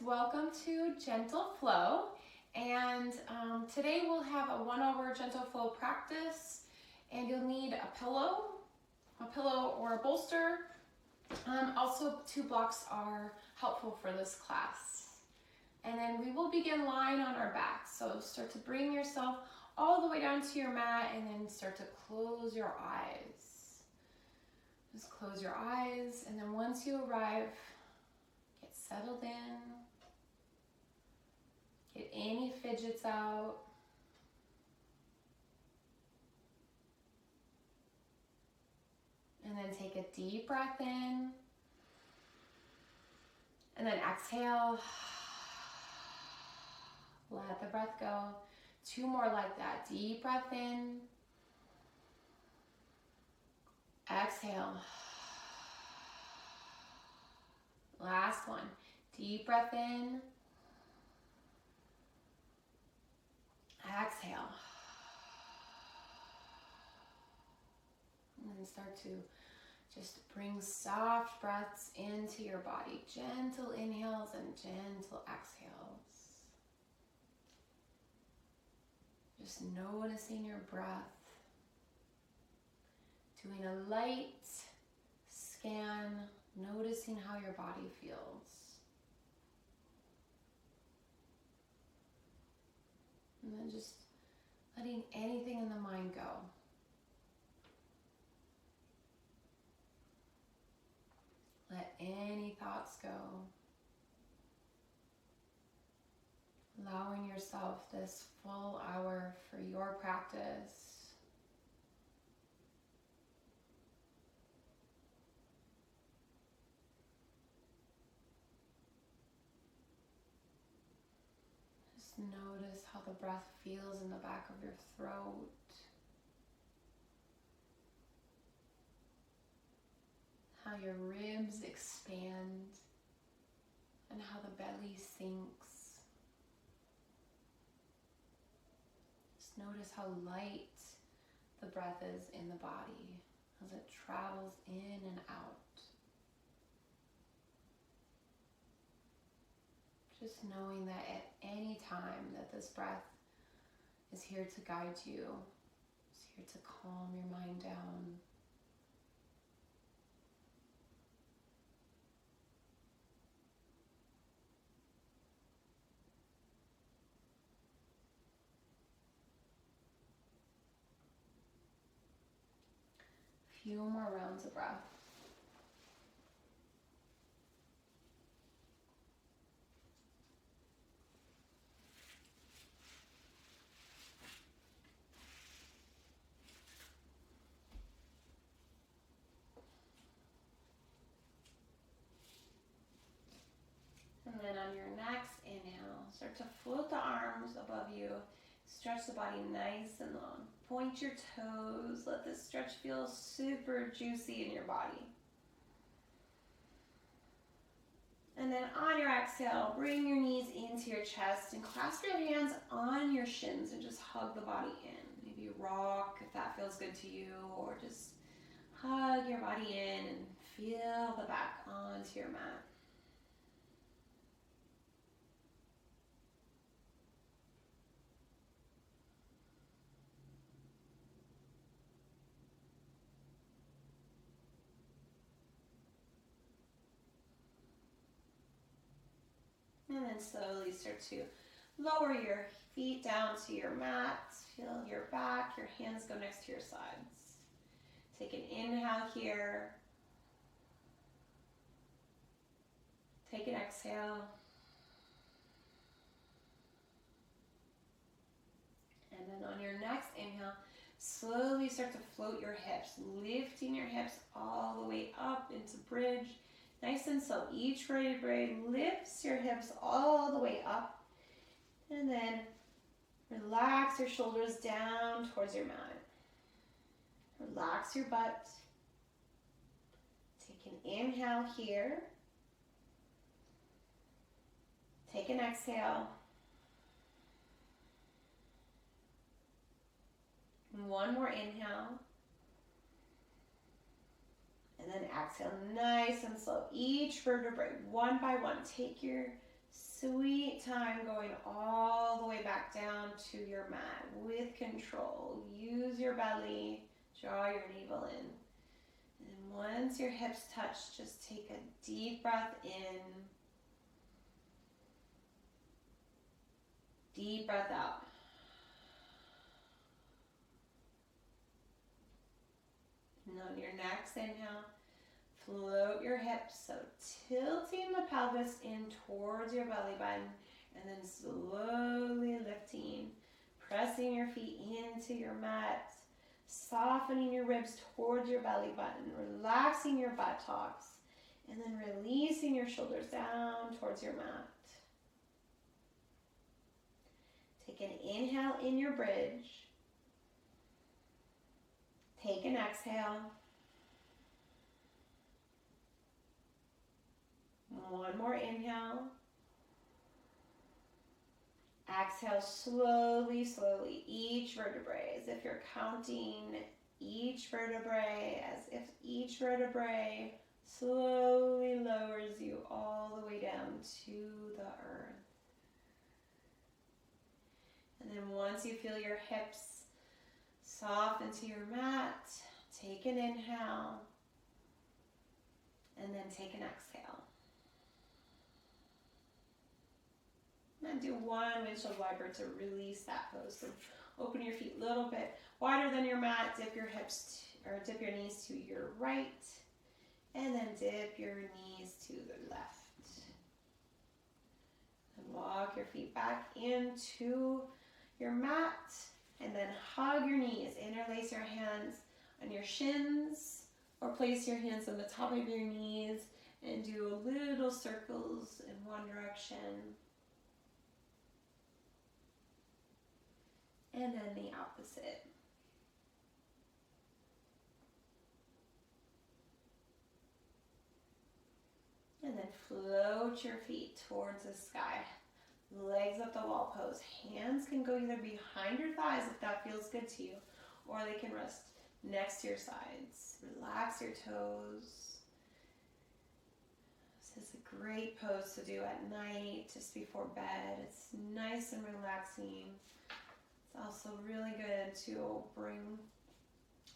welcome to Gentle Flow, and today we'll have a 1 hour Gentle Flow practice, and you'll need a pillow or a bolster. Also, 2 blocks are helpful for this class. And then we will begin lying on our back, so start to bring yourself all the way down to your mat and then start to close your eyes. Just close your eyes, and then once you arrive, get settled in. Get any fidgets out. And then take a deep breath in. And then exhale. Let the breath go. 2 more like that. Deep breath in. Exhale. Last one. Deep breath in. Exhale. And then start to just bring soft breaths into your body. Gentle inhales and gentle exhales. Just noticing your breath. Doing a light scan, noticing how your body feels. And then just letting anything in the mind go. Let any thoughts go. Allowing yourself this full hour for your practice. Just notice how the breath feels in the back of your throat. How your ribs expand and how the belly sinks. Just notice how light the breath is in the body as it travels in and out. Just knowing that at any time that this breath is here to guide you, it's here to calm your mind down. Few more rounds of breath. And then on your next inhale, start to float the arms above you. Stretch the body nice and long. Point your toes. Let this stretch feel super juicy in your body. And then on your exhale, bring your knees into your chest and clasp your hands on your shins and just hug the body in. Maybe rock if that feels good to you, or just hug your body in and feel the back onto your mat. And then slowly start to lower your feet down to your mat. Feel your back, your hands go next to your sides. Take an inhale here. Take an exhale. And then on your next inhale, slowly start to float your hips, lifting your hips all the way up into bridge. Nice and slow. Each vertebrae lifts your hips all the way up. And then relax your shoulders down towards your mat. Relax your butt. Take an inhale here. Take an exhale. And 1 more inhale. And then exhale, nice and slow. Each vertebrae, one by one. Take your sweet time going all the way back down to your mat with control. Use your belly, draw your navel in. And once your hips touch, just take a deep breath in. Deep breath out. And on your next inhale, float your hips, so tilting the pelvis in towards your belly button, and then slowly lifting, pressing your feet into your mat, softening your ribs towards your belly button, relaxing your buttocks, and then releasing your shoulders down towards your mat. Take an inhale in your bridge. Take an exhale. One more inhale. Exhale slowly, slowly, each vertebrae, as if you're counting each vertebrae, as if each vertebrae slowly lowers you all the way down to the earth. And then once you feel your hips soften to your mat, take an inhale, and then take an exhale. And do one windshield wiper to release that pose. So open your feet a little bit wider than your mat, dip your hips or dip your knees to your right, and then dip your knees to the left. And walk your feet back into your mat, and then hug your knees. Interlace your hands on your shins, or place your hands on the top of your knees and do little circles in one direction. And then the opposite. And then float your feet towards the sky. Legs up the wall pose. Hands can go either behind your thighs if that feels good to you, or they can rest next to your sides. Relax your toes. This is a great pose to do at night, just before bed. It's nice and relaxing. It's also really good to bring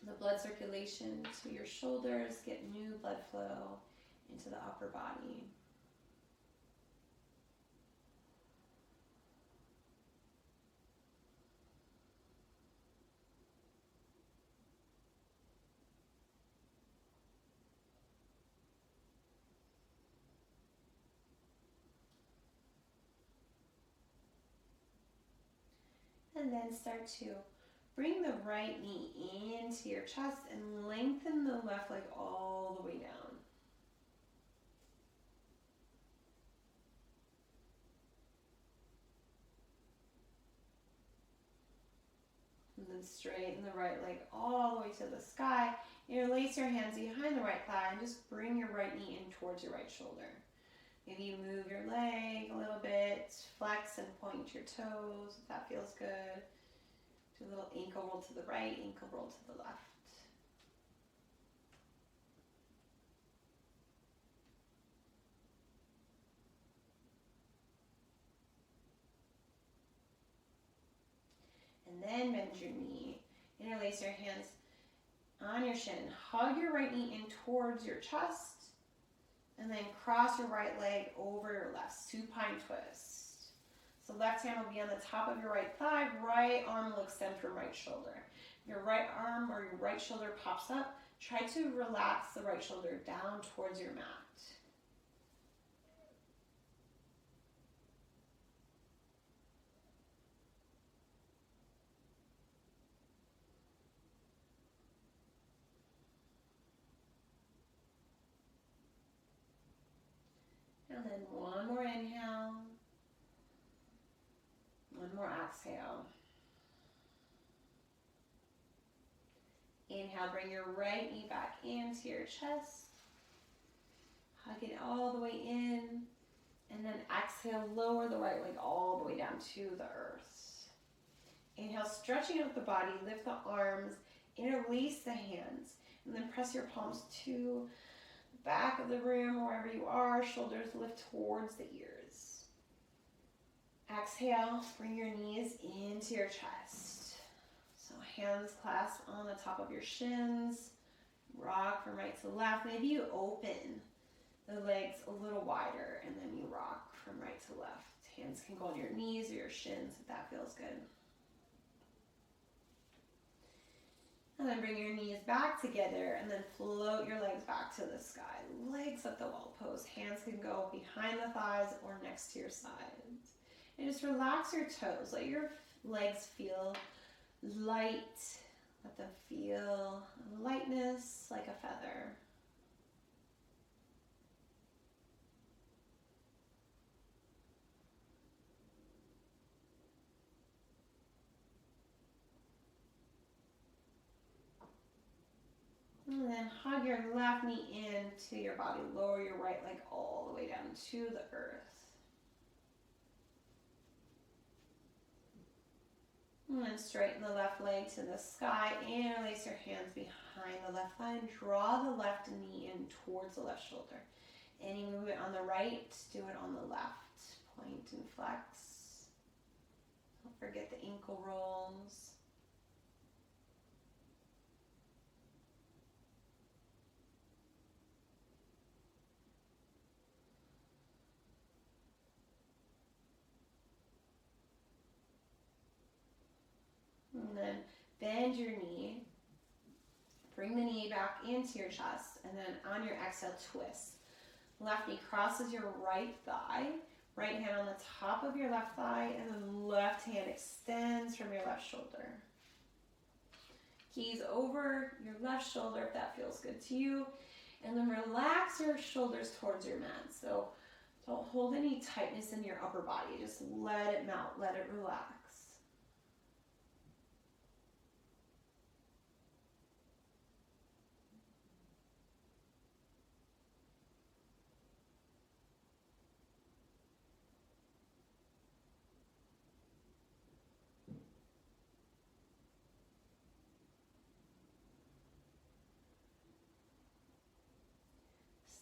the blood circulation to your shoulders, get new blood flow into the upper body. And then start to bring the right knee into your chest and lengthen the left leg all the way down. And then straighten the right leg all the way to the sky. Interlace your hands behind the right thigh and just bring your right knee in towards your right shoulder. Maybe you move your leg a little bit, flex and point your toes if that feels good. Do a little ankle roll to the right, ankle roll to the left. And then bend your knee. Interlace your hands on your shin. Hug your right knee in towards your chest. And then cross your right leg over your left, supine twist. So left hand will be on the top of your right thigh, right arm will extend from right shoulder. If your right arm or your right shoulder pops up, try to relax the right shoulder down towards your mat. And then one more inhale, one more exhale. Inhale, bring your right knee back into your chest. Hug it all the way in. And then exhale, lower the right leg all the way down to the earth. Inhale, stretching out the body, lift the arms, interlace the hands, and then press your palms to the back of the room, wherever you are. Shoulders lift towards the ears. Exhale, bring your knees into your chest. So hands clasp on the top of your shins. Rock from right to left. Maybe you open the legs a little wider and then you rock from right to left. Hands can go on your knees or your shins if that feels good. And then bring your knees back together and then float your legs back to the sky. Legs up the wall pose. Hands can go behind the thighs or next to your sides. And just relax your toes. Let your legs feel light. Let them feel lightness like a feather. And then hug your left knee into your body. Lower your right leg all the way down to the earth. And then straighten the left leg to the sky. Interlace your hands behind the left thigh and draw the left knee in towards the left shoulder. Any movement on the right, do it on the left. Point and flex. Don't forget the ankle rolls. And then bend your knee. Bring the knee back into your chest. And then on your exhale, twist. Left knee crosses your right thigh. Right hand on the top of your left thigh. And then left hand extends from your left shoulder. Keys over your left shoulder if that feels good to you. And then relax your shoulders towards your mat. So don't hold any tightness in your upper body. Just let it melt. Let it relax.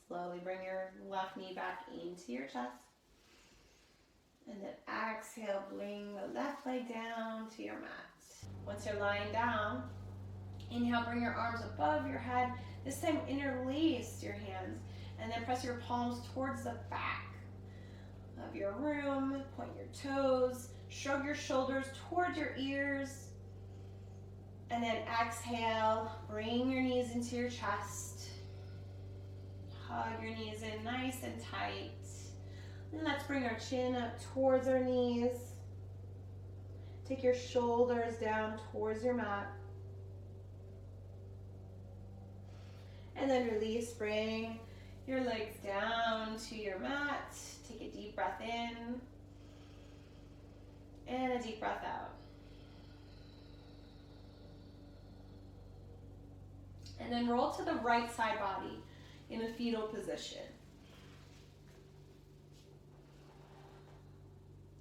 Slowly bring your left knee back into your chest. And then exhale, bring the left leg down to your mat. Once you're lying down, inhale, bring your arms above your head. This time interlace your hands and then press your palms towards the back of your room. Point your toes, shrug your shoulders towards your ears. And then exhale, bring your knees into your chest. Hug your knees in nice and tight. And let's bring our chin up towards our knees. Take your shoulders down towards your mat. And then release, bring your legs down to your mat. Take a deep breath in. And a deep breath out. And then roll to the right side body in a fetal position.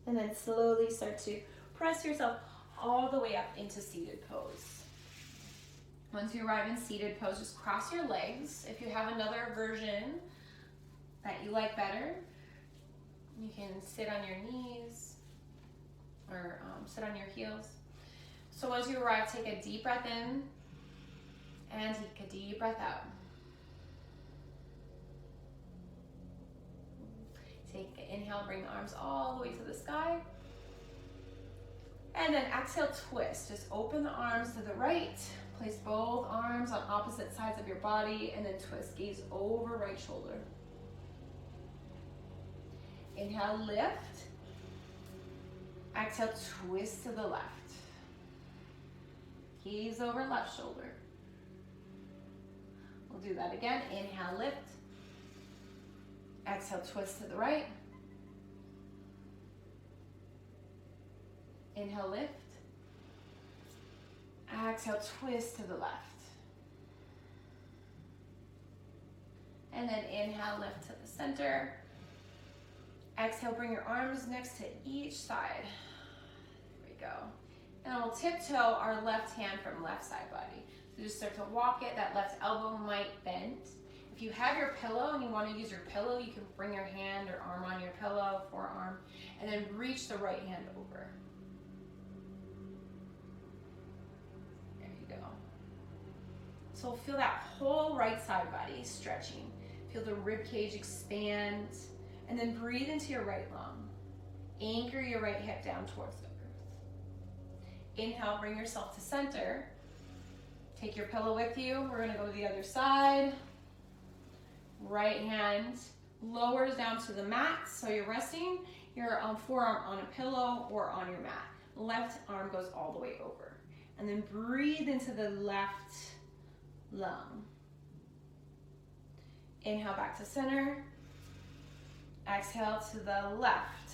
And then slowly start to press yourself all the way up into seated pose. Once you arrive in seated pose, just cross your legs. If you have another version that you like better, you can sit on your knees or sit on your heels. So as you arrive, take a deep breath in and take a deep breath out. Take an inhale, bring the arms all the way to the sky. And then exhale, twist. Just open the arms to the right. Place both arms on opposite sides of your body and then twist. Gaze over right shoulder. Inhale, lift. Exhale, twist to the left. Gaze over left shoulder. We'll do that again. Inhale, lift. Exhale, twist to the right. Inhale, lift. Exhale, twist to the left. And then inhale, lift to the center. Exhale, bring your arms next to each side. There we go. And we'll tiptoe our left hand from left side body. So just start to walk it. That left elbow might bend. If you have your pillow and you want to use your pillow, you can bring your hand or arm on your pillow, forearm, and then reach the right hand over. There you go. So feel that whole right side body stretching. Feel the rib cage expand, and then breathe into your right lung. Anchor your right hip down towards the earth. Inhale, bring yourself to center. Take your pillow with you. We're gonna go to the other side. Right hand lowers down to the mat, so you're resting your forearm on a pillow or on your mat. Left arm goes all the way over. And then breathe into the left lung. Inhale back to center. Exhale to the left.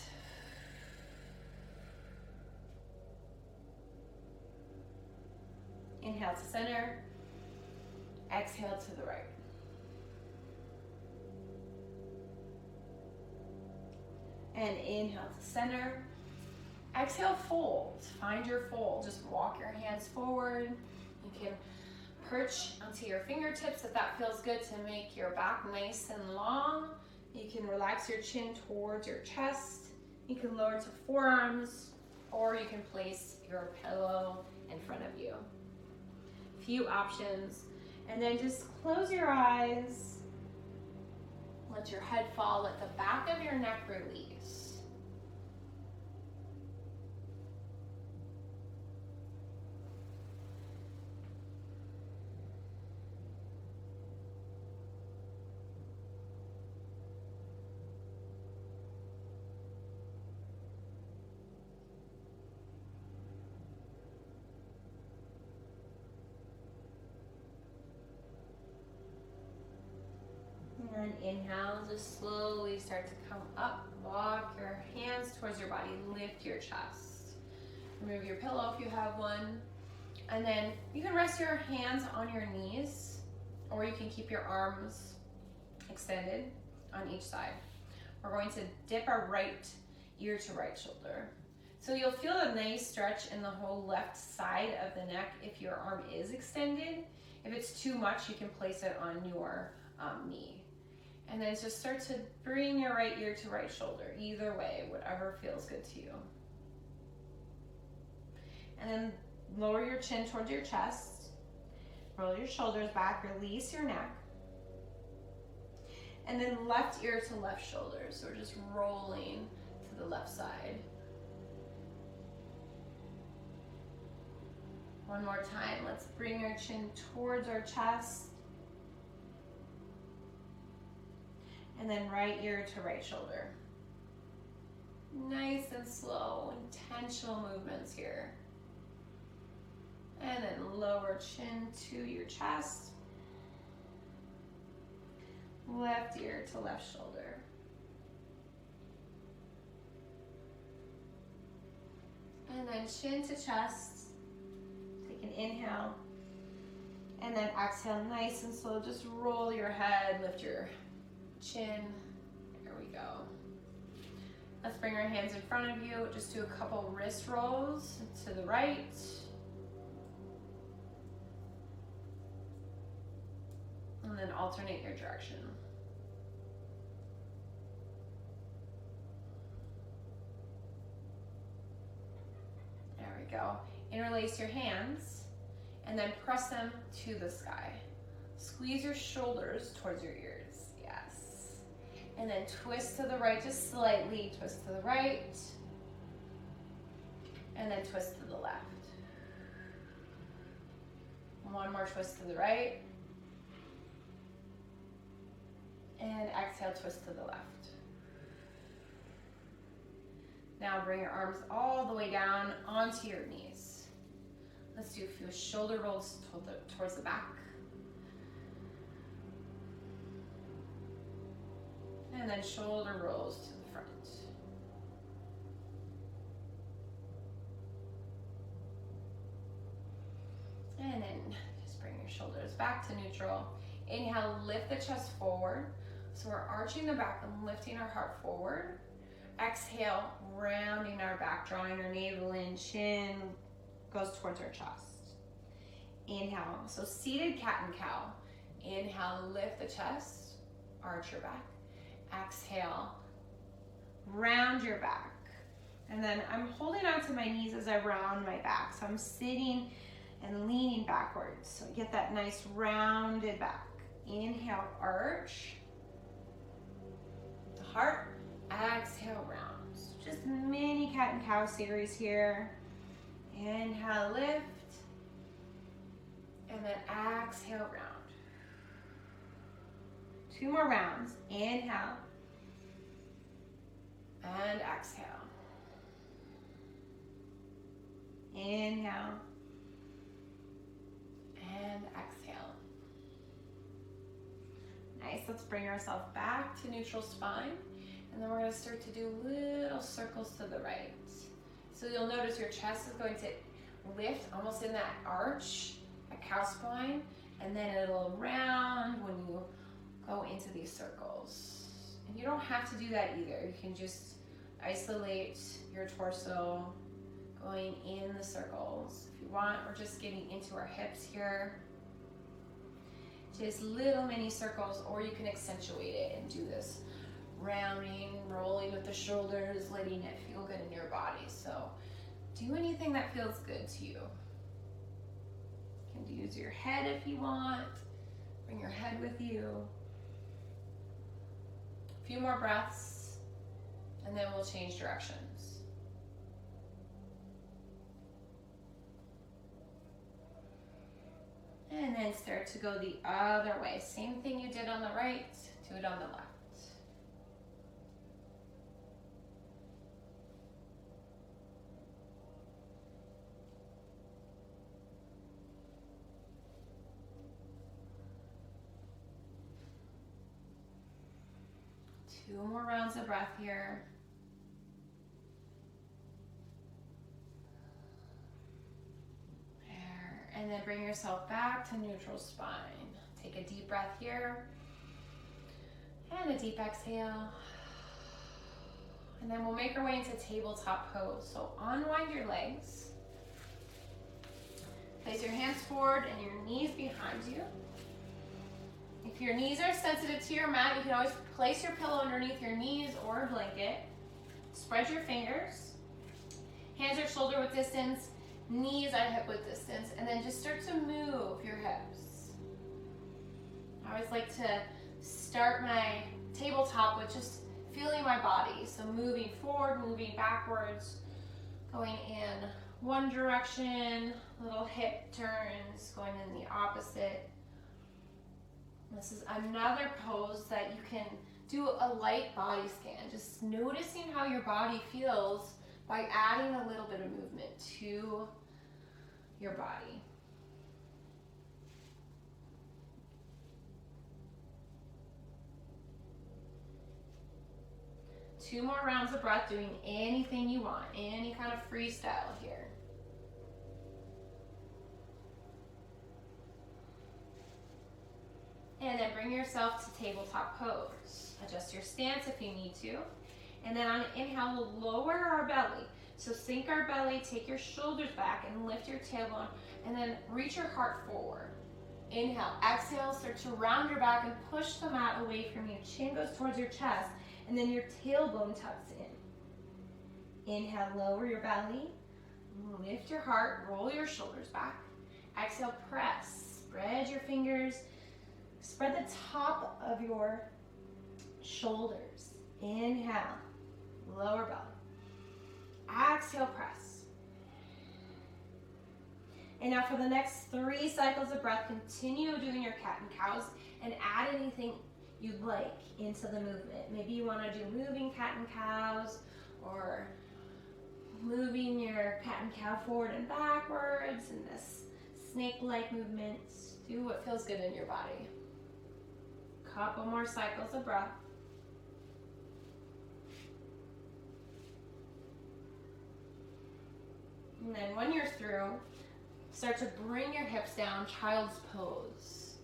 Inhale to center. Exhale to the right. And inhale to center. Exhale, fold. Find your fold. Just walk your hands forward. You can perch onto your fingertips if that feels good to make your back nice and long. You can relax your chin towards your chest. You can lower to forearms, or you can place your pillow in front of you. Few options. And then just close your eyes. Let your head fall. Let the back of your neck release. And inhale, just slowly start to come up. Walk your hands towards your body. Lift your chest. Remove your pillow if you have one. And then you can rest your hands on your knees, or you can keep your arms extended on each side. We're going to dip our right ear to right shoulder. So you'll feel a nice stretch in the whole left side of the neck if your arm is extended. If it's too much, you can place it on your knee. And then just start to bring your right ear to right shoulder, either way, whatever feels good to you. And then lower your chin towards your chest, roll your shoulders back, release your neck. And then left ear to left shoulder, so we're just rolling to the left side. One more time, let's bring our chin towards our chest. And then right ear to right shoulder. Nice and slow, intentional movements here. And then lower chin to your chest. Left ear to left shoulder. And then chin to chest. Take an inhale. And then exhale, nice and slow. Just roll your head, lift your chin. There we go. Let's bring our hands in front of you. Just do a couple wrist rolls to the right. And then alternate your direction. There we go. Interlace your hands and then press them to the sky. Squeeze your shoulders towards your ears. Yes. And then twist to the right, just slightly twist to the right. And then twist to the left. One more twist to the right. And exhale, twist to the left. Now bring your arms all the way down onto your knees. Let's do a few shoulder rolls towards the back. And then shoulder rolls to the front. And then just bring your shoulders back to neutral. Inhale, lift the chest forward. So we're arching the back and lifting our heart forward. Exhale, rounding our back, drawing our navel in, chin goes towards our chest. Inhale, so seated cat and cow. Inhale, lift the chest, arch your back. Exhale, round your back. And then I'm holding on to my knees as I round my back. So I'm sitting and leaning backwards. So get that nice rounded back. Inhale, arch the heart. Exhale, round. So just mini cat and cow series here. Inhale, lift. And then exhale, round. 2 more rounds. Inhale. And exhale. Inhale. And exhale. Nice, let's bring ourselves back to neutral spine. And then we're gonna start to do little circles to the right. So you'll notice your chest is going to lift almost in that arch, a cow spine, and then it'll round when you go into these circles. And you don't have to do that either. You can just isolate your torso going in the circles. If you want, we're just getting into our hips here. Just little mini circles, or you can accentuate it and do this rounding, rolling with the shoulders, letting it feel good in your body. So do anything that feels good to you. You can use your head if you want. Bring your head with you. A few more breaths, and then we'll change directions. And then start to go the other way. Same thing you did on the right, do it on the left. Two more rounds of breath here. And then bring yourself back to neutral spine. Take a deep breath here. And a deep exhale. And then we'll make our way into tabletop pose. So unwind your legs. Place your hands forward and your knees behind you. If your knees are sensitive to your mat, you can always place your pillow underneath your knees or a blanket. Spread your fingers. Hands are shoulder width distance. Knees at hip width distance, and then just start to move your hips. I always like to start my tabletop with just feeling my body. So moving forward, moving backwards, going in one direction, little hip turns, going in the opposite. This is another pose that you can do a light body scan, just noticing how your body feels by adding a little bit of movement to your body. Two more rounds of breath, doing anything you want, any kind of freestyle here. And then bring yourself to tabletop pose. Adjust your stance if you need to. And then on inhale, we'll lower our belly. So sink our belly, take your shoulders back and lift your tailbone, and then reach your heart forward. Inhale, exhale, start to round your back and push the mat away from you. Chin goes towards your chest, and then your tailbone tucks in. Inhale, lower your belly, lift your heart, roll your shoulders back. Exhale, press, spread your fingers, spread the top of your shoulders. Inhale, lower belly. Exhale, press. And now for the next 3 cycles of breath, continue doing your cat and cows and add anything you'd like into the movement. Maybe you want to do moving cat and cows, or moving your cat and cow forward and backwards in this snake-like movement. Do what feels good in your body. Couple more cycles of breath. And then when you're through, start to bring your hips down, child's pose.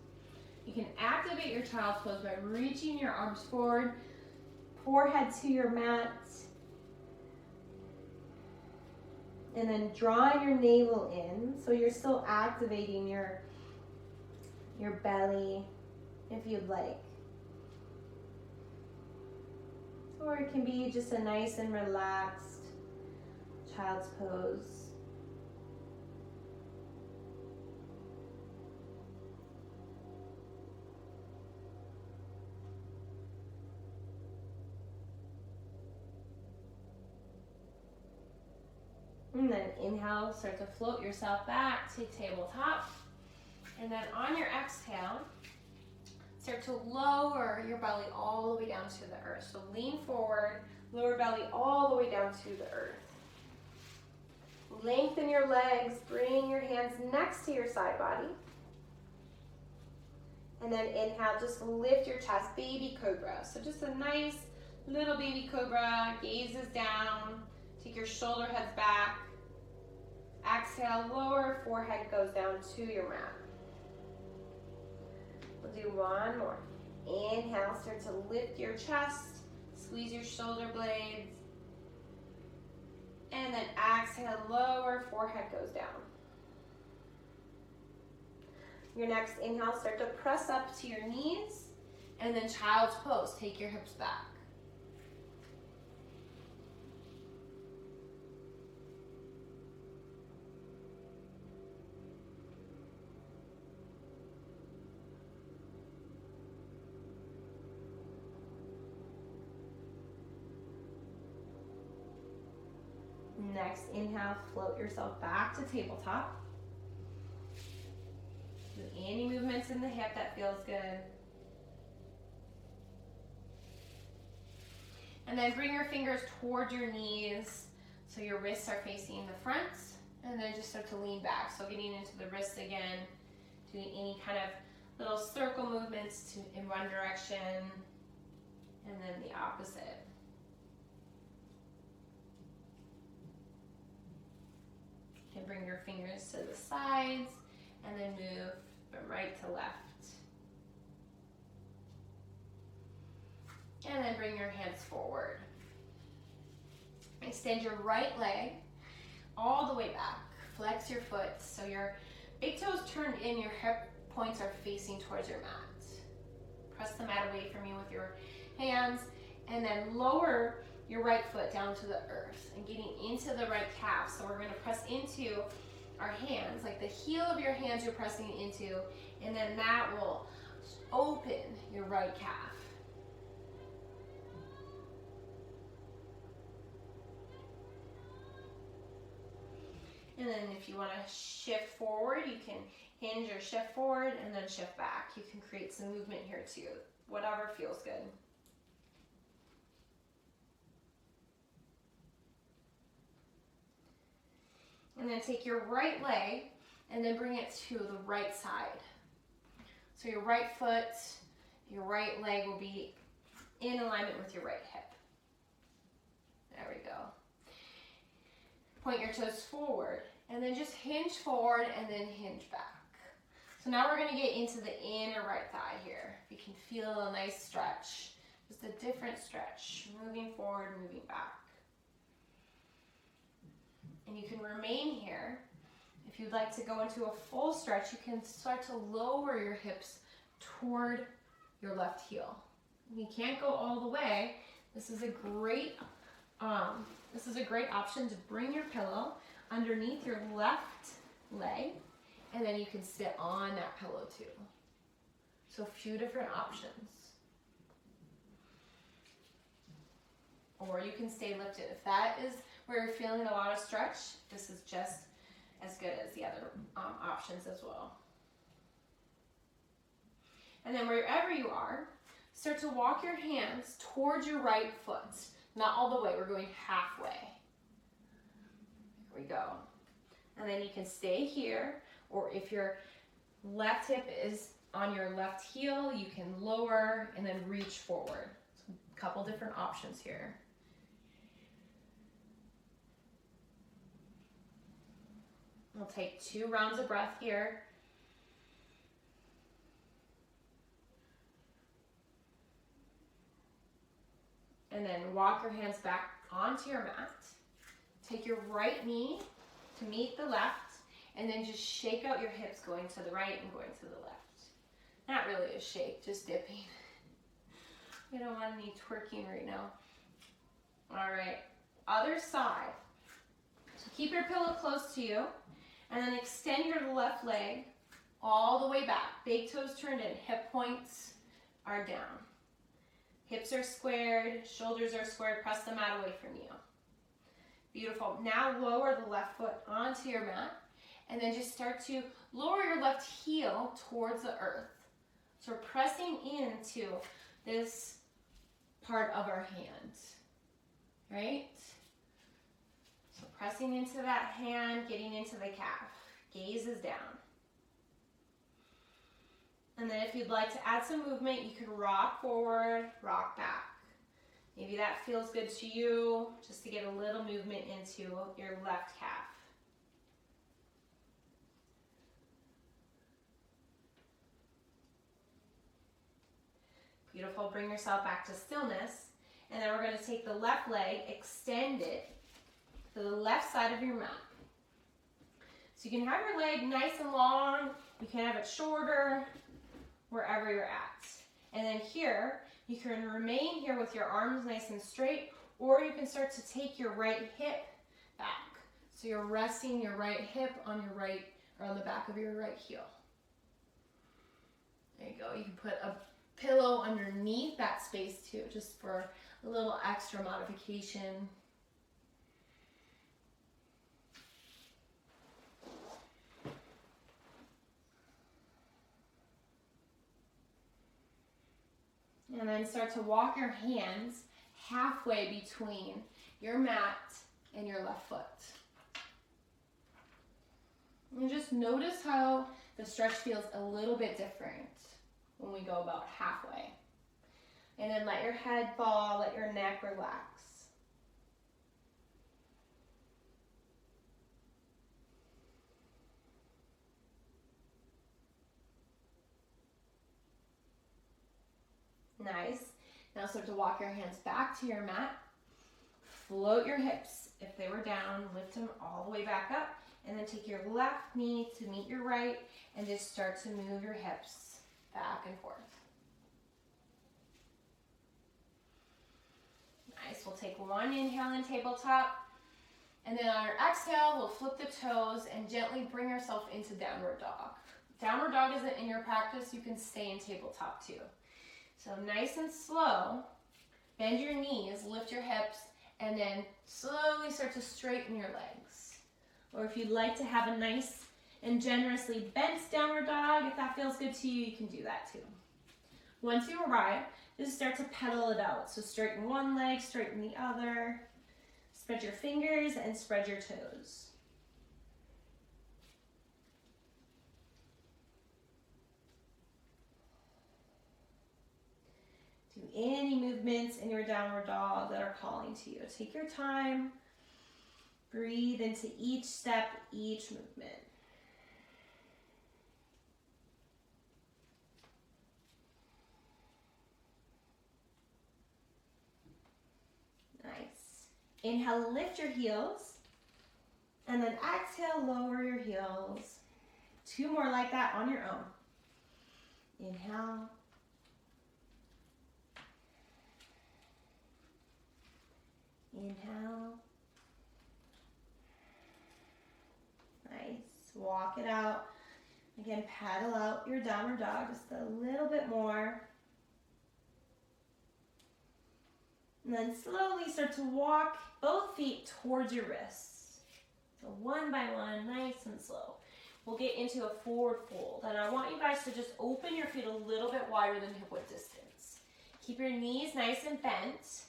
You can activate your child's pose by reaching your arms forward, forehead to your mat, and then drawing your navel in, so you're still activating your belly if you'd like. Or it can be just a nice and relaxed child's pose. And then inhale, start to float yourself back to tabletop. And then on your exhale, start to lower your belly all the way down to the earth. So lean forward, lower belly all the way down to the earth. Lengthen your legs, bring your hands next to your side body. And then inhale, just lift your chest, baby cobra. So just a nice little baby cobra, gazes down, take your shoulder heads back. Exhale, lower, forehead goes down to your mat. We'll do one more. Inhale, start to lift your chest, squeeze your shoulder blades. And then exhale, lower, forehead goes down. Your next inhale, start to press up to your knees, and then child's pose, take your hips back. Next inhale, float yourself back to tabletop. Do any movements in the hip that feels good. And then bring your fingers towards your knees so your wrists are facing the front, and then just start to lean back. So getting into the wrists again, doing any kind of little circle movements in one direction, and then the opposite. You can bring your fingers to the sides and then move from right to left. And then bring your hands forward. Extend your right leg all the way back. Flex your foot so your big toes turned in, your hip points are facing towards your mat. Press the mat away from you with your hands, and then lower your right foot down to the earth and getting into the right calf. So we're going to press into our hands, like the heel of your hands you're pressing into, and then that will open your right calf. And then if you want to shift forward, you can hinge or shift forward and then shift back. You can create some movement here too, whatever feels good. And then take your right leg and then bring it to the right side. So your right foot, your right leg will be in alignment with your right hip. There we go. Point your toes forward and then just hinge forward and then hinge back. So now we're going to get into the inner right thigh here. You can feel a nice stretch, just a different stretch, moving forward, moving back. And you can remain here. If you'd like to go into a full stretch, you can start to lower your hips toward your left heel. If you can't go all the way, this is a great option to bring your pillow underneath your left leg, and then you can sit on that pillow too. So a few different options. Or you can stay lifted. If that is where you're feeling a lot of stretch, this is just as good as the other options as well. And then wherever you are, start to walk your hands towards your right foot. Not all the way, we're going halfway. Here we go. And then you can stay here, or if your left hip is on your left heel, you can lower and then reach forward. So a couple different options here. We'll take 2 rounds of breath here. And then walk your hands back onto your mat. Take your right knee to meet the left, and then just shake out your hips going to the right and going to the left. Not really a shake, just dipping. We don't want any twerking right now. All right, other side. So keep your pillow close to you, and then extend your left leg all the way back. Big toes turned in, hip points are down. Hips are squared, shoulders are squared, press the mat away from you. Beautiful. Now lower the left foot onto your mat, and then just start to lower your left heel towards the earth. So we're pressing into this part of our hand, right? So pressing into that hand, getting into the calf. Gaze is down. And then if you'd like to add some movement, you can rock forward, rock back. Maybe that feels good to you, just to get a little movement into your left calf. Beautiful, bring yourself back to stillness. And then we're gonna take the left leg, extend it to the left side of your mat. So you can have your leg nice and long, you can have it shorter, wherever you're at. And then here, you can remain here with your arms nice and straight, or you can start to take your right hip back. So you're resting your right hip on your right, or on the back of your right heel. There you go, you can put a pillow underneath that space too, just for a little extra modification. And then start to walk your hands halfway between your mat and your left foot. And just notice how the stretch feels a little bit different when we go about halfway. And then let your head fall, let your neck relax. Nice. Now start to walk your hands back to your mat. Float your hips. If they were down, lift them all the way back up. And then take your left knee to meet your right and just start to move your hips back and forth. Nice. We'll take one inhale in tabletop. And then on our exhale, we'll flip the toes and gently bring yourself into downward dog. Downward dog isn't in your practice. You can stay in tabletop too. So nice and slow, bend your knees, lift your hips, and then slowly start to straighten your legs. Or if you'd like to have a nice and generously bent downward dog, if that feels good to you, you can do that too. Once you arrive, just start to pedal it out. So straighten one leg, straighten the other. Spread your fingers and spread your toes. Do any movements in your downward dog that are calling to you. Take your time. Breathe into each step, each movement. Nice. Inhale, lift your heels. And then exhale, lower your heels. 2 more like that on your own. Inhale. Inhale. Nice. Walk it out. Again, paddle out your downward dog just a little bit more. And then slowly start to walk both feet towards your wrists. So one by one, nice and slow. We'll get into a forward fold. And I want you guys to just open your feet a little bit wider than hip width distance. Keep your knees nice and bent.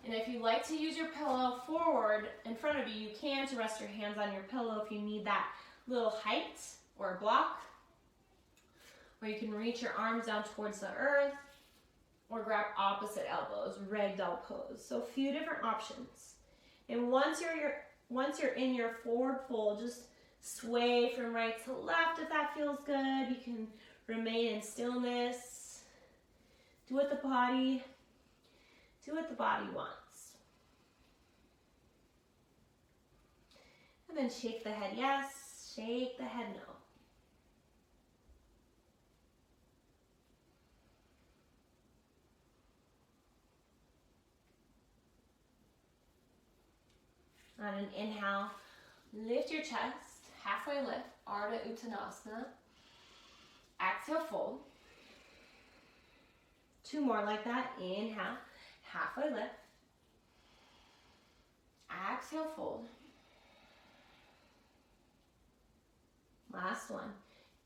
And if you like to use your pillow forward in front of you, you can to rest your hands on your pillow if you need that little height or block. Or you can reach your arms down towards the earth or grab opposite elbows, ragdoll pose. So a few different options. And once you're in your forward fold, just sway from right to left if that feels good. You can remain in stillness. Do what the body wants. And then shake the head yes, shake the head no. On an inhale, lift your chest, halfway lift, Ardha Uttanasana. Exhale, fold. 2 more like that. Inhale, halfway lift. Exhale, fold. Last one.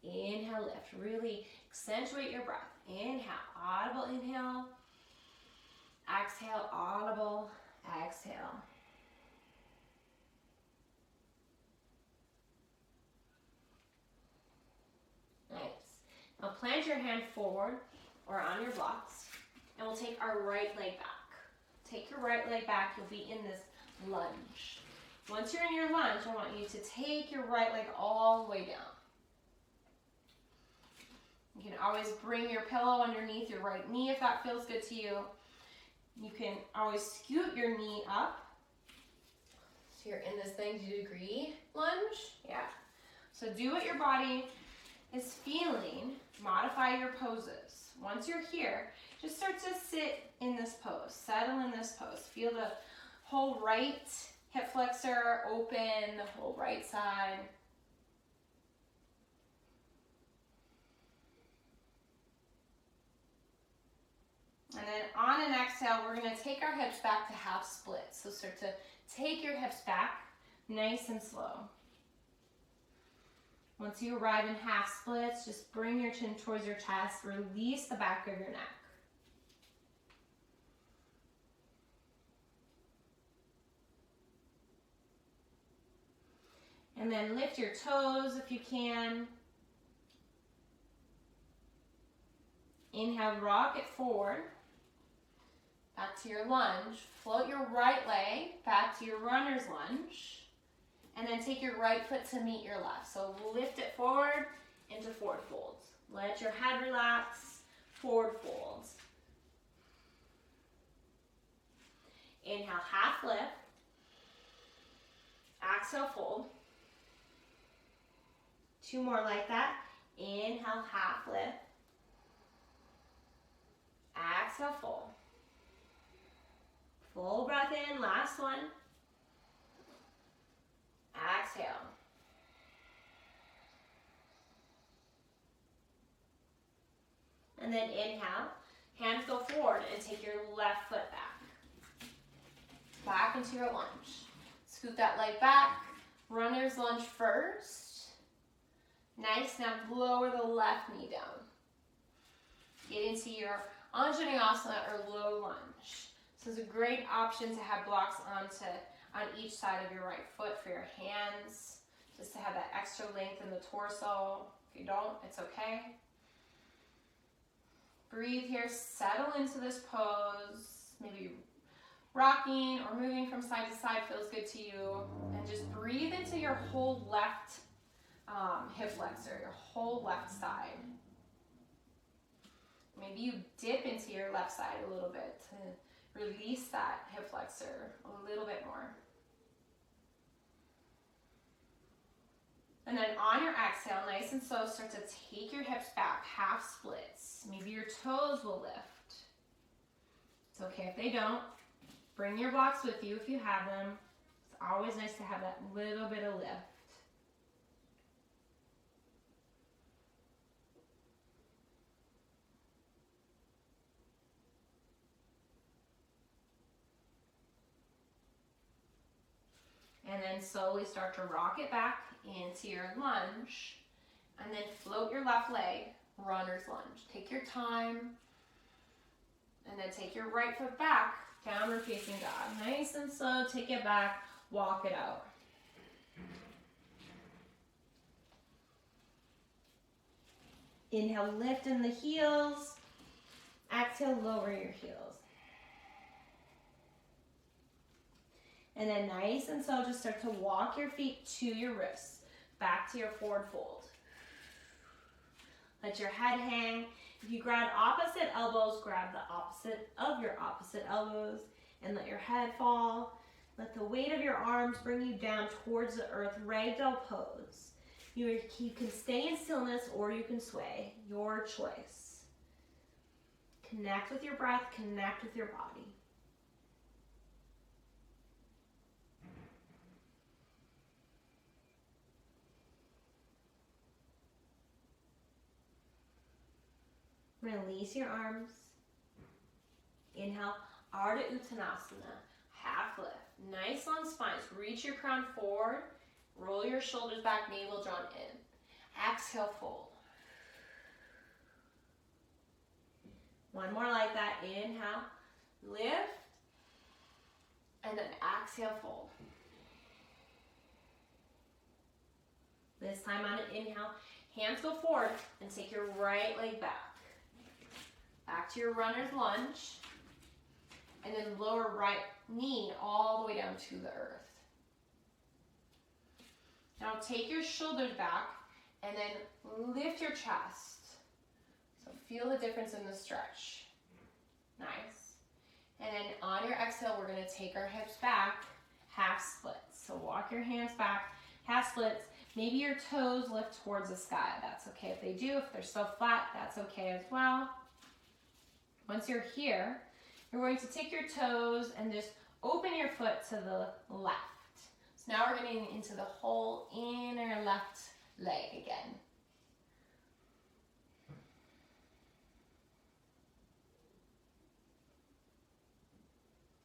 Inhale, lift. Really accentuate your breath. Inhale, audible inhale. Exhale, audible exhale. Nice. Now plant your hand forward or on your blocks, and we'll take our right leg back. Take your right leg back. You'll be in this lunge. Once you're in your lunge, I want you to take your right leg all the way down. You can always bring your pillow underneath your right knee if that feels good to you. You can always scoot your knee up. So you're in this 90-degree lunge. Yeah. So do what your body is feeling. Modify your poses. Once you're here, just start to sit in this pose. Settle in this pose. Feel the whole right hip flexor open, the whole right side. And then on an exhale, we're going to take our hips back to half splits. So start to take your hips back nice and slow. Once you arrive in half splits, just bring your chin towards your chest. Release the back of your neck. And then lift your toes if you can. Inhale, rock it forward. Back to your lunge. Float your right leg back to your runner's lunge. And then take your right foot to meet your left. So lift it forward into forward folds. Let your head relax, forward folds. Inhale, half lift. Exhale, fold. 2 more like that. Inhale, half lift. Exhale, fold. Full breath in, last one. Exhale. And then inhale, hands go forward and take your left foot back. Back into your lunge. Scoot that leg back. Runner's lunge first. Nice, now lower the left knee down. Get into your Anjaneyasana or low lunge. This is a great option to have blocks on each side of your right foot for your hands, just to have that extra length in the torso. If you don't, it's okay. Breathe here, settle into this pose. Maybe rocking or moving from side to side feels good to you. And just breathe into your whole left hip flexor, your whole left side. Maybe you dip into your left side a little bit to release that hip flexor a little bit more. And then on your exhale, nice and slow, start to take your hips back, half splits. Maybe your toes will lift. It's okay if they don't. Bring your blocks with you if you have them. It's always nice to have that little bit of lift. And then slowly start to rock it back into your lunge. And then float your left leg, runner's lunge. Take your time. And then take your right foot back, downward facing dog. Nice and slow, take it back, walk it out. Inhale, lift in the heels. Exhale, lower your heels. And then nice and slow, just start to walk your feet to your wrists, back to your forward fold. Let your head hang. If you grab opposite elbows, grab the opposite of your opposite elbows and let your head fall. Let the weight of your arms bring you down towards the earth, ragdoll pose. You can stay in stillness or you can sway, your choice. Connect with your breath, connect with your body. Release your arms. Inhale, Ardha Uttanasana, half lift. Nice long spines. Reach your crown forward. Roll your shoulders back, navel drawn in. Exhale, fold. One more like that. Inhale, lift, and then exhale, fold. This time on an inhale, hands go forward and take your right leg back. Back to your runner's lunge. And then lower right knee all the way down to the earth. Now take your shoulders back and then lift your chest. So feel the difference in the stretch. Nice. And then on your exhale, we're going to take our hips back, half splits. So walk your hands back, half splits. Maybe your toes lift towards the sky. That's okay if they do. If they're still flat, that's okay as well. Once you're here, you're going to take your toes and just open your foot to the left. So now we're getting into the whole inner left leg again.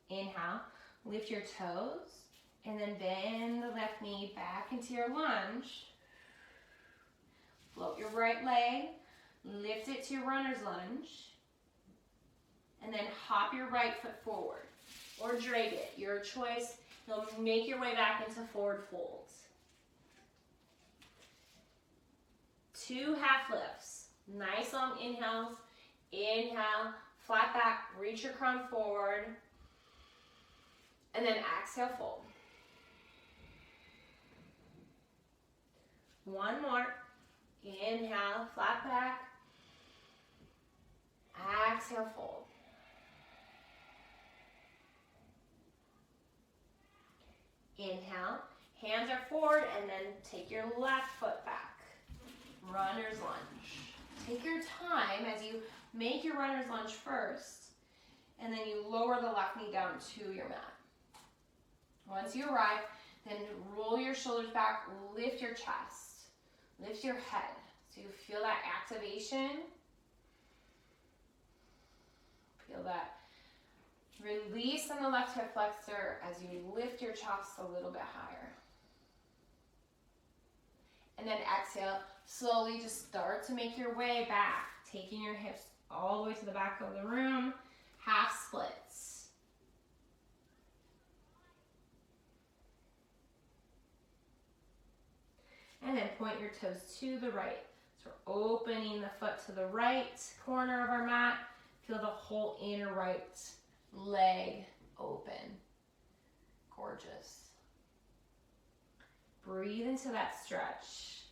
Inhale, lift your toes, and then bend the left knee back into your lunge. Float your right leg, lift it to your runner's lunge, and then hop your right foot forward, or drag it, your choice. You'll make your way back into forward folds. 2 half lifts, nice long inhales. Inhale, flat back, reach your crown forward, and then exhale, fold. One more. Inhale, flat back. Exhale, fold. Inhale, hands are forward, and then take your left foot back. Runner's lunge. Take your time as you make your runner's lunge first, and then you lower the left knee down to your mat. Once you arrive, then roll your shoulders back, lift your chest, lift your head. So you feel that activation. Feel that release on the left hip flexor as you lift your chest a little bit higher. And then exhale, slowly just start to make your way back, taking your hips all the way to the back of the room, half splits. And then point your toes to the right. So we're opening the foot to the right corner of our mat. Feel the whole inner right leg open. Gorgeous. Breathe into that stretch.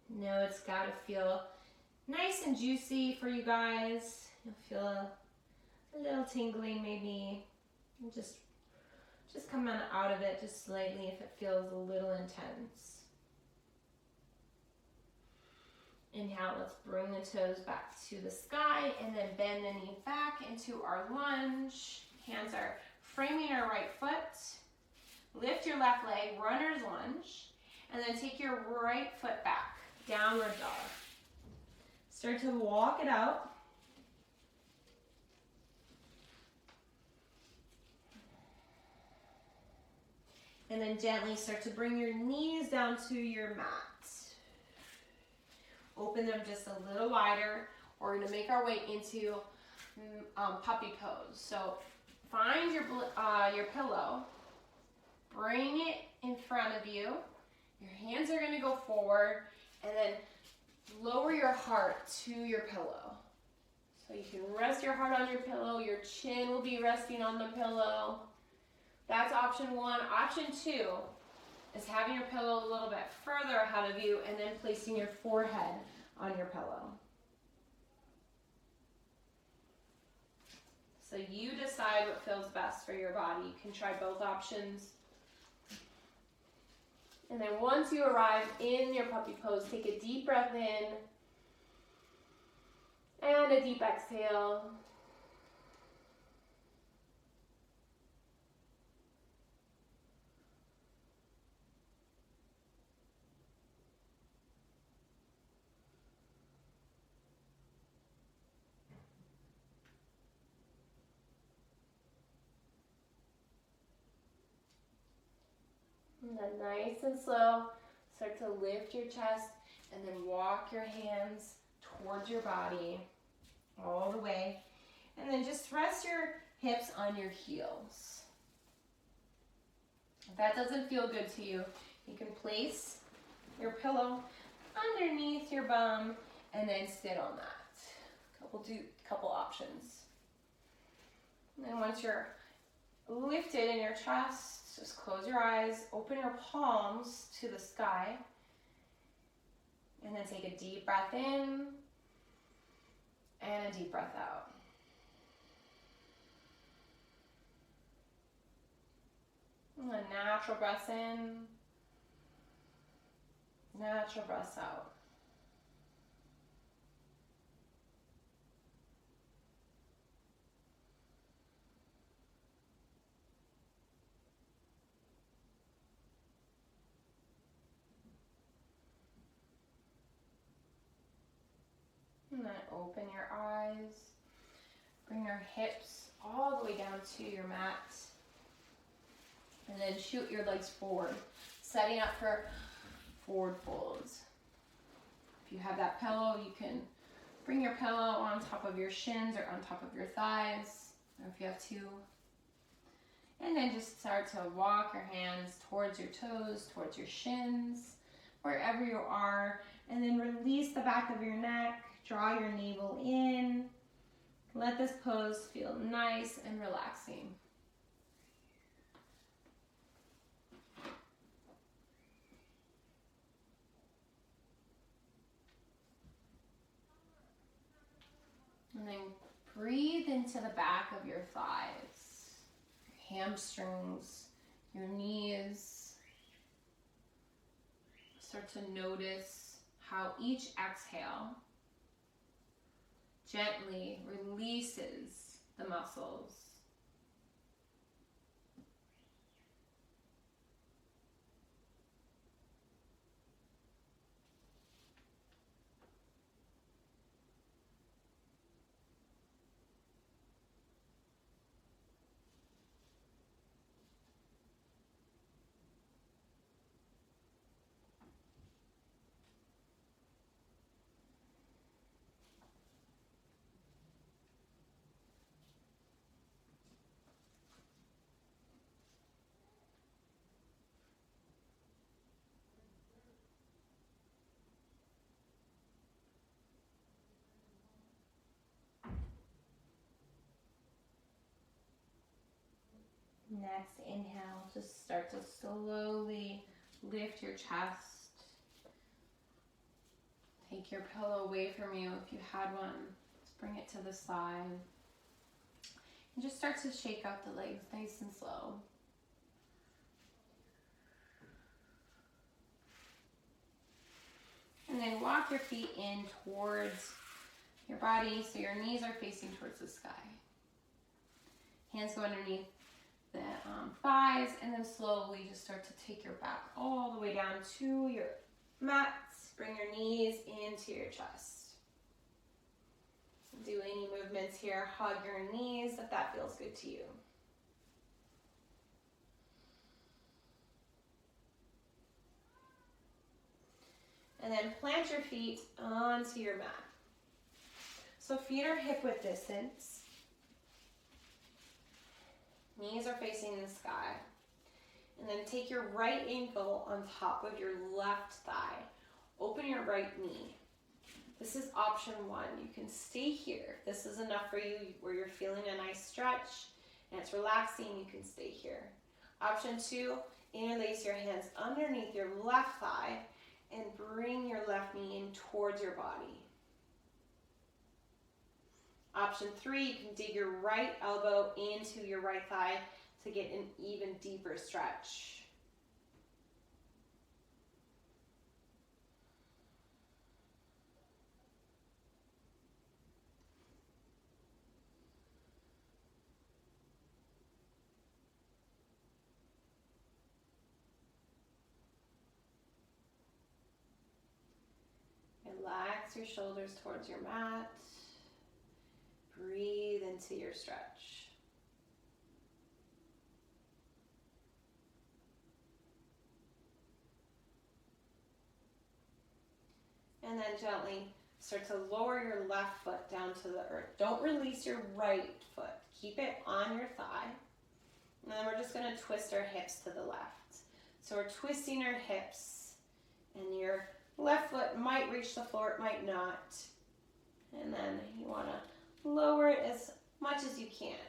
Know it's got to feel nice and juicy for you guys. You'll feel a little tingling maybe. Just come out of it just slightly if it feels a little intense. Inhale, let's bring the toes back to the sky and then bend the knee back into our lunge. Hands are framing our right foot. Lift your left leg, runner's lunge, and then take your right foot back, downward dog. Start to walk it out. And then gently start to bring your knees down to your mat. Open them just a little wider. We're going to make our way into puppy pose. So find your pillow. Bring it in front of you. Your hands are going to go forward. And then lower your heart to your pillow. So you can rest your heart on your pillow. Your chin will be resting on the pillow. That's option 1. Option 2 is having your pillow a little bit further ahead of you and then placing your forehead on your pillow. So you decide what feels best for your body. You can try both options. And then once you arrive in your puppy pose, take a deep breath in and a deep exhale. And then nice and slow, start to lift your chest and then walk your hands towards your body all the way. And then just rest your hips on your heels. If that doesn't feel good to you, you can place your pillow underneath your bum and then sit on that. Couple options. And then once you're lifted in your chest, just close your eyes, open your palms to the sky, and then take a deep breath in and a deep breath out. And a natural breath in, natural breath out. And then open your eyes. Bring your hips all the way down to your mat. And then shoot your legs forward, setting up for forward folds. If you have that pillow, you can bring your pillow on top of your shins or on top of your thighs, or if you have two. And then just start to walk your hands towards your toes, towards your shins, wherever you are. And then release the back of your neck, draw your navel in. Let this pose feel nice and relaxing. And then breathe into the back of your thighs, your hamstrings, your knees. Start to notice how each exhale gently releases the muscles. Next inhale, just start to slowly lift your chest. Take your pillow away from you if you had one. Just bring it to the side. And just start to shake out the legs nice and slow. And then walk your feet in towards your body so your knees are facing towards the sky. Hands go underneath the thighs, and then slowly just start to take your back all the way down to your mats. Bring your knees into your chest. Do any movements here, hug your knees if that feels good to you. And then plant your feet onto your mat. So feet are hip width distance. Knees are facing the sky. And then take your right ankle on top of your left thigh. Open your right knee. This is option one. You can stay here. If this is enough for you, where you're feeling a nice stretch and it's relaxing, you can stay here. Option two, interlace your hands underneath your left thigh and bring your left knee in towards your body. Option three, you can dig your right elbow into your right thigh to get an even deeper stretch. Relax your shoulders towards your mat. Breathe into your stretch. And then gently start to lower your left foot down to the earth. Don't release your right foot. Keep it on your thigh. And then we're just going to twist our hips to the left. So we're twisting our hips, and your left foot might reach the floor, it might not. And then you want to lower it as much as you can.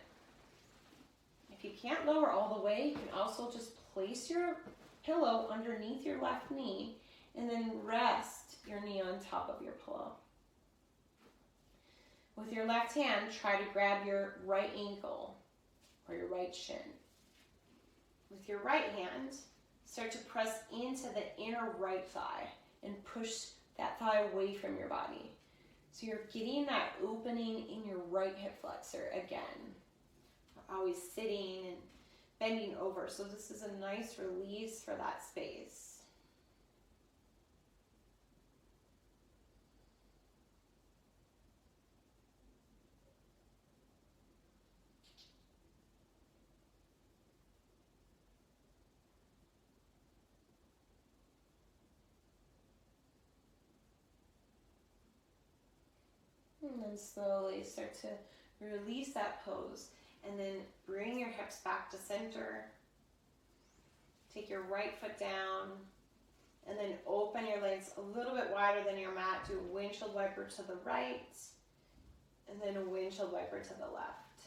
If you can't lower all the way, you can also just place your pillow underneath your left knee and then rest your knee on top of your pillow. With your left hand, try to grab your right ankle or your right shin. With your right hand, start to press into the inner right thigh and push that thigh away from your body. So you're getting that opening in your right hip flexor again. We're always sitting and bending over, so this is a nice release for that space. And then slowly start to release that pose. And then bring your hips back to center. Take your right foot down. And then open your legs a little bit wider than your mat. Do a windshield wiper to the right. And then a windshield wiper to the left.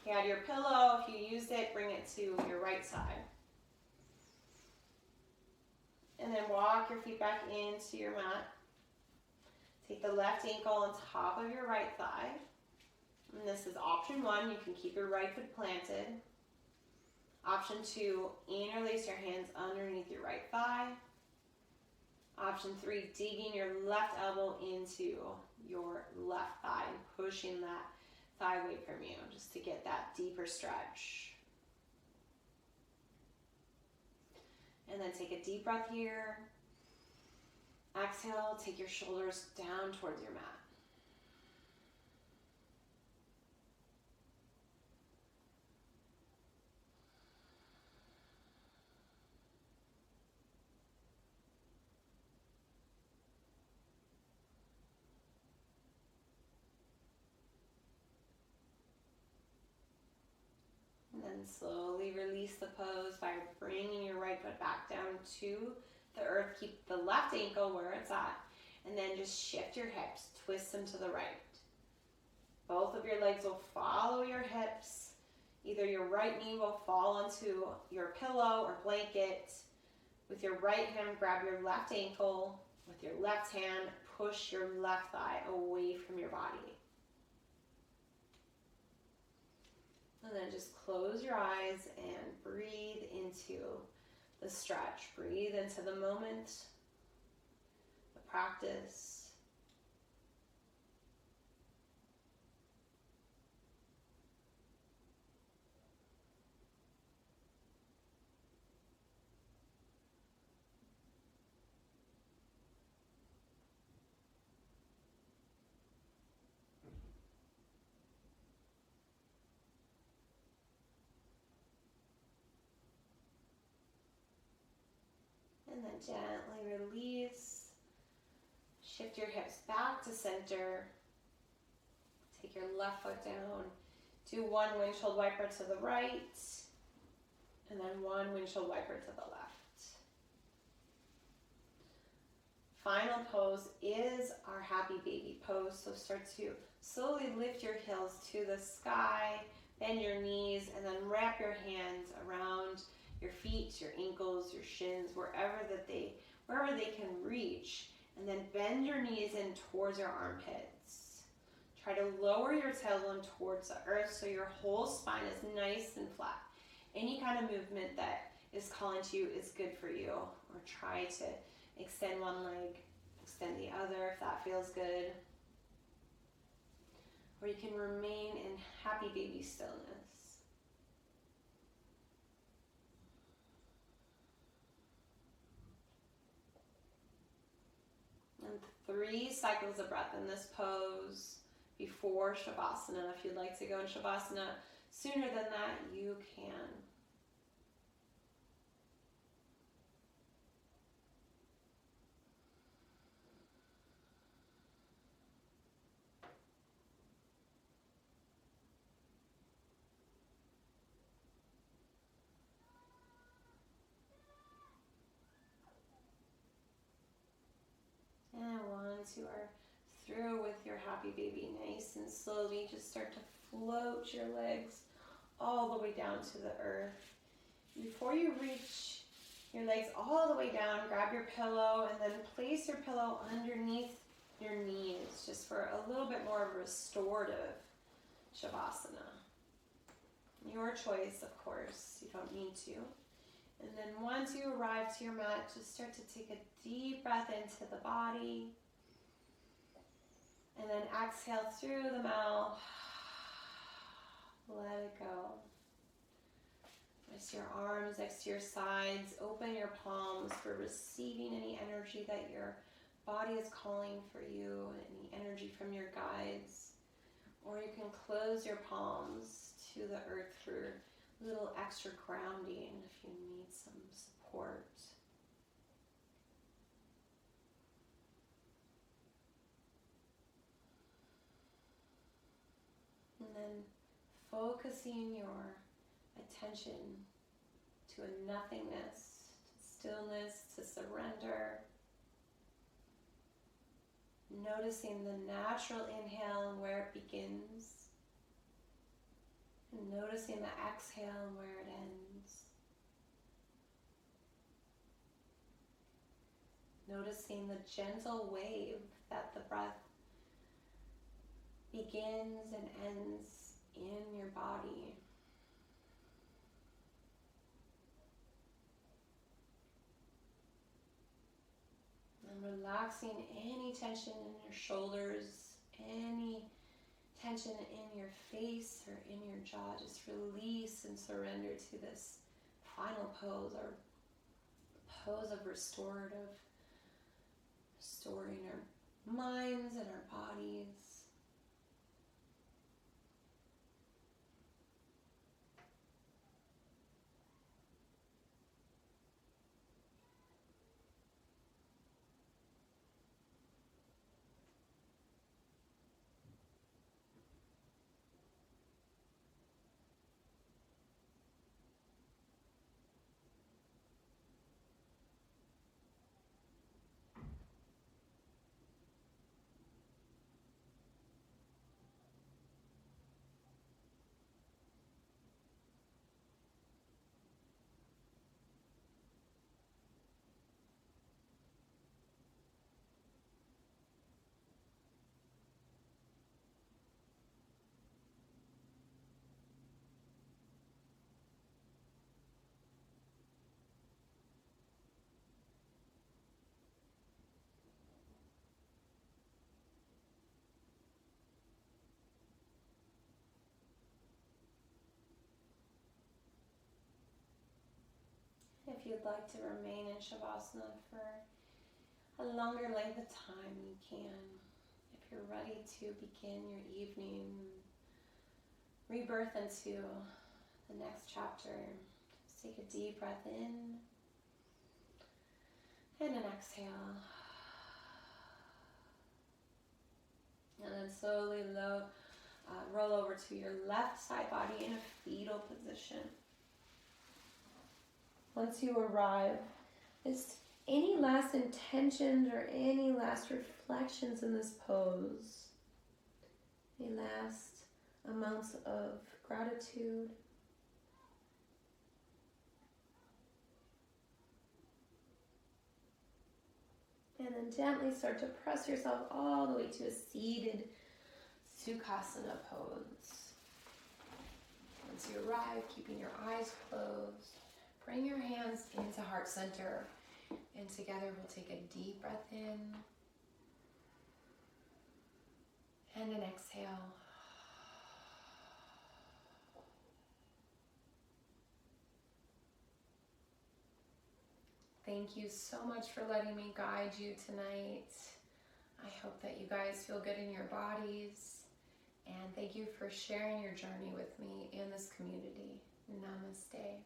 You had your pillow. If you used it, bring it to your right side. And then walk your feet back into your mat. Take the left ankle on top of your right thigh. And this is option 1. You can keep your right foot planted. Option 2, interlace your hands underneath your right thigh. Option 3, digging your left elbow into your left thigh and pushing that thigh away from you just to get that deeper stretch. And then take a deep breath here. Exhale, take your shoulders down towards your mat. And then slowly release the pose by bringing your right foot back down to the earth. Keep the left ankle where it's at, and then just shift your hips, twist them to the right. Both of your legs will follow your hips. Either your right knee will fall onto your pillow or blanket. With your right hand, grab your left ankle. With your left hand, push your left thigh away from your body. And then just close your eyes and breathe into the stretch. Breathe into the moment, the practice. And then gently release. Shift your hips back to center. Take your left foot down. Do one windshield wiper to the right. And then one windshield wiper to the left. Final pose is our happy baby pose. So start to slowly lift your heels to the sky. Bend your knees and then wrap your hands around your feet, your ankles, your shins, wherever they can reach. And then bend your knees in towards your armpits. Try to lower your tailbone towards the earth so your whole spine is nice and flat. Any kind of movement that is calling to you is good for you. Or try to extend one leg, extend the other if that feels good. Or you can remain in happy baby stillness. And 3 cycles of breath in this pose before Shavasana. If you'd like to go in Shavasana sooner than that, you can. you are through with your happy baby, nice and slowly just start to float your legs all the way down to the earth. Before you reach your legs all the way down, grab your pillow and then place your pillow underneath your knees just for a little bit more of a restorative Shavasana. Your choice, of course, you don't need to. And then once you arrive to your mat, just start to take a deep breath into the body. And then exhale through the mouth. Let it go. Rest your arms next to your sides. Open your palms for receiving any energy that your body is calling for you, any energy from your guides. Or you can close your palms to the earth for a little extra grounding if you need some support. And then focusing your attention to a nothingness, to stillness, to surrender. Noticing the natural inhale and where it begins. And noticing the exhale and where it ends. Noticing the gentle wave that the breath begins and ends in your body. And relaxing any tension in your shoulders, any tension in your face or in your jaw. Just release and surrender to this final pose, or pose of restoring our minds and our bodies. If you'd like to remain in Shavasana for a longer length of time, you can. If you're ready to begin your evening, rebirth into the next chapter, just take a deep breath in and an exhale. And then slowly roll over to your left side body in a fetal position. Once you arrive, is any last intentions or any last reflections in this pose? Any last amounts of gratitude? And then gently start to press yourself all the way to a seated Sukhasana pose. Once you arrive, keeping your eyes closed, bring your hands into heart center, and together we'll take a deep breath in and an exhale. Thank you so much for letting me guide you tonight. I hope that you guys feel good in your bodies, and thank you for sharing your journey with me in this community. Namaste.